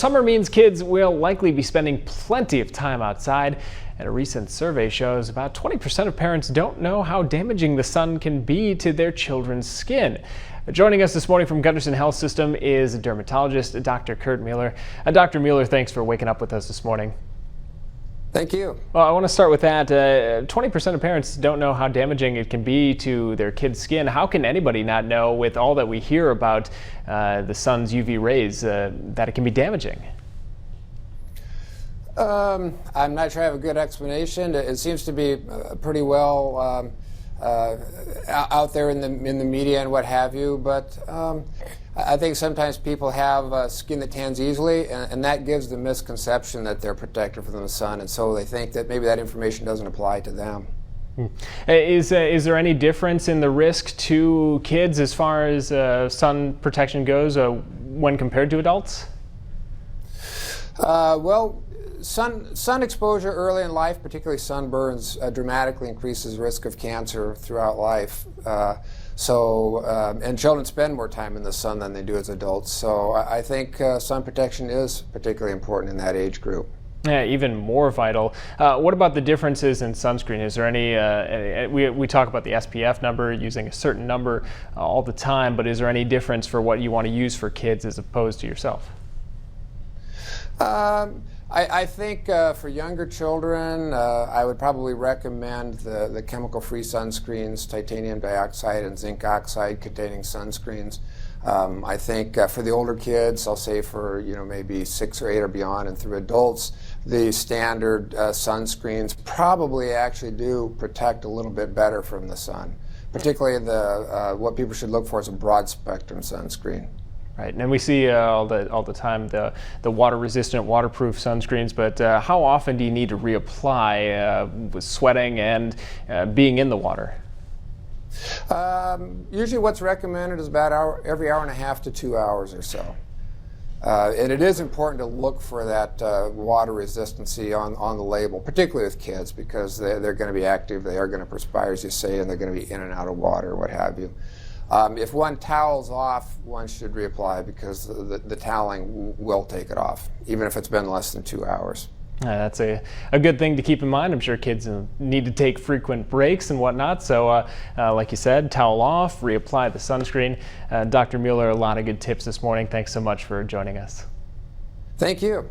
Summer means kids will likely be spending plenty of time outside, and a recent survey shows about 20% of parents don't know how damaging the sun can be to their children's skin. Joining us this morning from Gunderson Health System is dermatologist Dr. Kurt Mueller. Dr. Mueller, thanks for waking up with us this morning. Thank you. Well, I want to start with that. 20% of parents don't know how damaging it can be to their kids' skin. How can anybody not know, with all that we hear about the sun's UV rays, that it can be damaging? I'm not sure I have a good explanation. It seems to be pretty well out there in the media and what have you, but I think sometimes people have skin that tans easily, and that gives the misconception that they're protected from the sun, and so they think that maybe that information doesn't apply to them. Is there any difference in the risk to kids as far as sun protection goes when compared to adults? Well, sun exposure early in life, particularly sunburns, dramatically increases risk of cancer throughout life. And children spend more time in the sun than they do as adults. So I think sun protection is particularly important in that age group. Yeah, even more vital. What about the differences in sunscreen? Is there any, we talk about the SPF number, using a certain number all the time, but is there any difference for what you want to use for kids as opposed to yourself? I think for younger children, I would probably recommend the chemical-free sunscreens, titanium dioxide and zinc oxide containing sunscreens. I think for the older kids, I'll say for maybe 6 or 8 or beyond, and through adults, the standard sunscreens probably actually do protect a little bit better from the sun. Particularly what people should look for is a broad spectrum sunscreen. Right, and we see all the time the water-resistant, waterproof sunscreens, but how often do you need to reapply with sweating and being in the water? Usually what's recommended is about every hour and a half to 2 hours or so. And it is important to look for that water resistancy on the label, particularly with kids, because they're going to be active, they are going to perspire, as you say, and they're going to be in and out of water, what have you. If one towels off, one should reapply, because the toweling will take it off, even if it's been less than 2 hours. That's a good thing to keep in mind. I'm sure kids need to take frequent breaks and whatnot. So like you said, towel off, reapply the sunscreen. Dr. Mueller, a lot of good tips this morning. Thanks so much for joining us. Thank you.